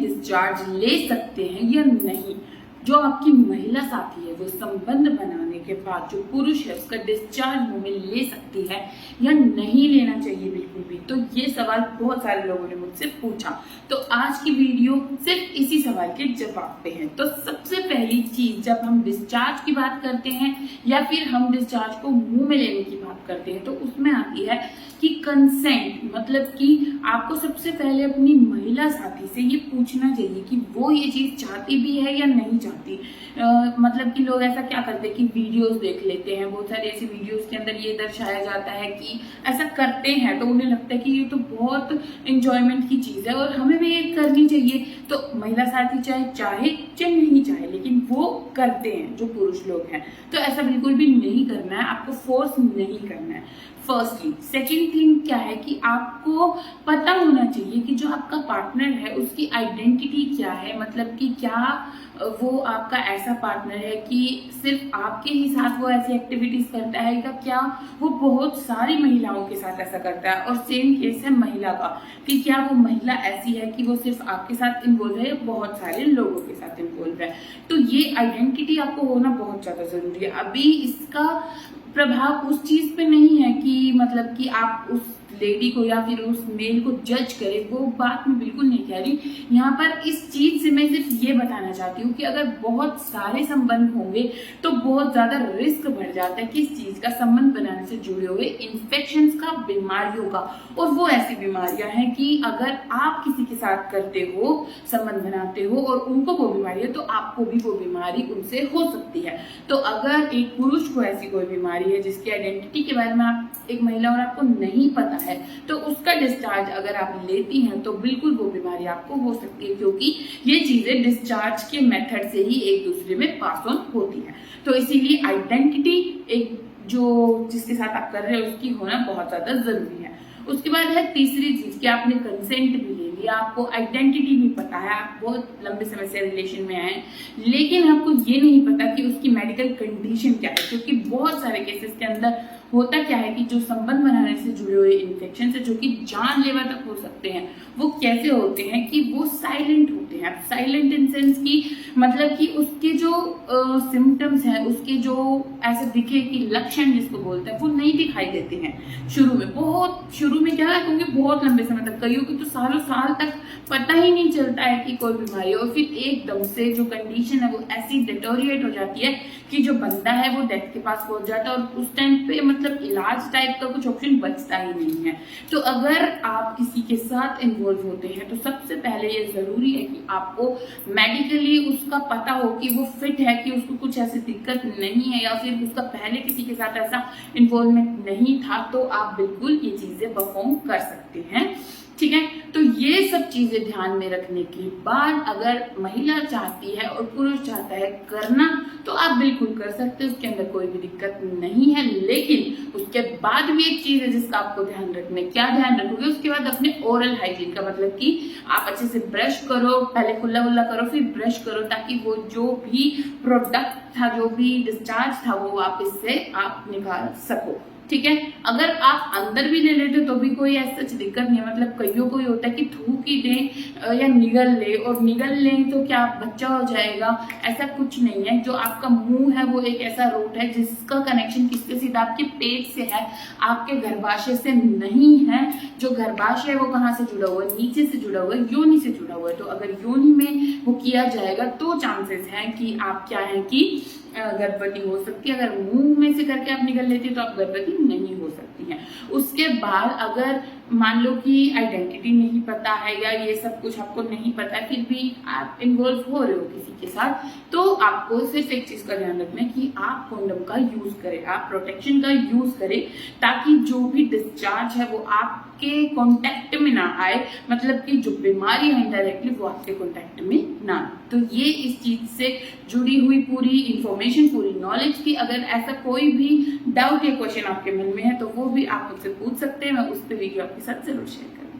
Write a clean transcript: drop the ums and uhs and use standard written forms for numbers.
Discharge ले सकते हैं या नहीं। जो आपकी महिला साथी है वो संबंध बनाने के बाद जो पुरुष है उसका डिस्चार्ज मुंह में ले सकती है या नहीं लेना चाहिए बिल्कुल भी। तो ये सवाल बहुत सारे लोगों ने मुझसे पूछा, तो आज की वीडियो सिर्फ इसी सवाल के जवाब पे है। तो सबसे पहली चीज, जब हम डिस्चार्ज की बात करते हैं या फिर हम डिस्चार्ज को मुंह में लेने की बात करते हैं, तो उसमें आती है कि कंसेंट, मतलब कि आपको सबसे पहले अपनी महिला साथी से ये पूछना चाहिए कि वो ये चीज चाहती भी है या नहीं चाहती। मतलब कि लोग ऐसा क्या करते हैं कि वीडियोस देख लेते हैं, बहुत सारे ऐसी वीडियोस के अंदर ये दर्शाया जाता है कि ऐसा करते हैं, तो उन्हें लगता है कि ये तो बहुत इंजॉयमेंट की चीज है और हमें भी ये करनी चाहिए। तो महिला साथी चाहे नहीं चाहे, लेकिन वो करते हैं जो पुरुष लोग हैं। तो ऐसा बिल्कुल भी नहीं करना है, आपको फोर्स नहीं करना है फर्स्टली। सेकेंड थिंग क्या है कि आपको पता होना चाहिए कि जो आपका पार्टनर है उसकी आइडेंटिटी क्या है। मतलब कि क्या वो आपका ऐसा पार्टनर है कि सिर्फ आपके ही साथ वो ऐसी एक्टिविटीज करता है, या क्या वो बहुत सारी महिलाओं के साथ ऐसा करता है। और सेम केस है महिला का, कि क्या वो महिला ऐसी है कि वो सिर्फ आपके साथ इन्वॉल्व है या बहुत सारे लोगों के साथ इन्वॉल्व है। तो ये आइडेंटिटी आपको होना बहुत ज्यादा जरूरी है। अभी इसका प्रभाव उस चीज पे नहीं है कि मतलब कि आप उस लेडी को या फिर उस मेल को जज करें, वो बात मैं बिल्कुल नहीं कह रही। यहाँ पर इस चीज से मैं सिर्फ ये बताना चाहती हूँ कि अगर बहुत सारे संबंध होंगे तो बहुत ज्यादा रिस्क बढ़ जाता है किस चीज का, संबंध बनाने से जुड़े हुए इन्फेक्शंस का, बीमारियों का। और वो ऐसी बीमारियां हैं कि अगर आप किसी के साथ करते हो, संबंध बनाते हो और उनको वो बीमारी है, तो आपको भी वो बीमारी उनसे हो सकती है। तो अगर एक पुरुष को ऐसी कोई बीमारी है जिसकी आइडेंटिटी के बारे में आप एक महिला और आपको नहीं पता है, तो उसका डिस्चार्ज अगर आप लेती हैं तो बिल्कुल वो बीमारी आपको हो सकती है, क्योंकि ये चीजें डिस्चार्ज के मेथड से ही एक दूसरे में पास ऑन होती है। तो इसीलिए आइडेंटिटी एक जो जिसके साथ आप कर रहे हो उसकी होना बहुत ज्यादा जरूरी है। उसके बाद है तीसरी चीज कि आपने कंसेंट भी ले लिया, आपको आइडेंटिटी भी पता है, आप बहुत लंबे समय से रिलेशन में आए, लेकिन आपको ये नहीं पता कि उसकी मेडिकल कंडीशन क्या है। क्योंकि बहुत सारे केसेस के अंदर होता क्या है कि जो संबंध बनाने से जुड़े हुए इन्फेक्शन से जो कि जानलेवा तक हो सकते हैं, वो कैसे होते हैं कि वो साइलेंट होते हैं। साइलेंट इन सेंस की मतलब कि उसके जो सिम्टम्स हैं, उसके जो ऐसे दिखे कि लक्षण जिसको बोलते हैं, वो नहीं दिखाई देते हैं शुरू में। बहुत शुरू में क्या है, क्योंकि बहुत लंबे समय तक, कईयों की तो सालों साल तक पता ही नहीं चलता है कि कोई बीमारी है, और फिर एकदम से जो कंडीशन है वो ऐसी डिटोरिएट हो जाती है कि जो बंदा है वो डेथ के पास पहुंच जाता है, और उस टाइम पे मतलब इलाज टाइप का कुछ ऑप्शन बचता ही नहीं है। तो अगर आप किसी के साथ इन्वॉल्व होते हैं तो सबसे पहले ये जरूरी है कि आपको मेडिकली उसका पता हो कि वो फिट है, कि उसको कुछ ऐसी दिक्कत नहीं है, या फिर उसका पहले किसी के साथ ऐसा इन्वॉल्वमेंट नहीं था, तो आप बिल्कुल ये चीजें परफॉर्म कर सकते हैं। ठीक है, तो ये सब चीजें ध्यान में रखने के बाद अगर महिला चाहती है और पुरुष चाहता है करना, तो आप बिल्कुल कर सकते हैं, उसके अंदर कोई भी दिक्कत नहीं है। लेकिन उसके बाद भी एक चीज है जिसका आपको ध्यान रखना है। क्या ध्यान रखोगे? उसके बाद अपने ओरल हाइजीन का, मतलब कि आप अच्छे से ब्रश करो, पहले कुल्ला वुल्ला करो फिर ब्रश करो, ताकि वो जो भी प्रोडक्ट था, जो भी डिस्चार्ज था, वो वापस से आप निकाल सको। ठीक है, अगर आप अंदर भी ले लेते तो भी कोई ऐसा दिक्कत नहीं है। मतलब कईयों को होता है कि थूक ही दें या निगल ले, और निगल लें तो क्या बच्चा हो जाएगा, ऐसा कुछ नहीं है। जो आपका मुंह है वो एक ऐसा रोट है जिसका कनेक्शन किसके सीधा आपके पेट से है, आपके गर्भाशय से नहीं है। जो गर्भाशय है वो कहाँ से जुड़ा हुआ है? नीचे से जुड़ा हुआ है, योनि से जुड़ा हुआ है। तो अगर योनि में वो किया जाएगा तो चांसेस है कि आप क्या है कि गर्भवती हो सकती है। अगर मुंह में से करके आप निकल लेती तो आप गर्भवती नहीं हो सकती हैं। उसके बाद अगर मान लो कि आइडेंटिटी नहीं पता है या ये सब कुछ आपको नहीं पता है, फिर भी आप इन्वॉल्व हो रहे हो किसी के साथ, तो आपको सिर्फ एक चीज का ध्यान रखना है कि आप कॉन्डम का यूज करें, आप प्रोटेक्शन का यूज करें, ताकि जो भी डिस्चार्ज है वो आपके कांटेक्ट में ना आए। मतलब कि जो बीमारी है इनडायरेक्टली वो आपके कांटेक्ट में ना आए। तो ये इस चीज से जुड़ी हुई पूरी इंफॉर्मेशन, पूरी नॉलेज की। अगर ऐसा कोई भी डाउट या क्वेश्चन आपके मन में है तो वो भी आप मुझसे पूछ सकते हैं, मैं उस पर वीडियो आपके साथ जरूर शेयर करूंगी।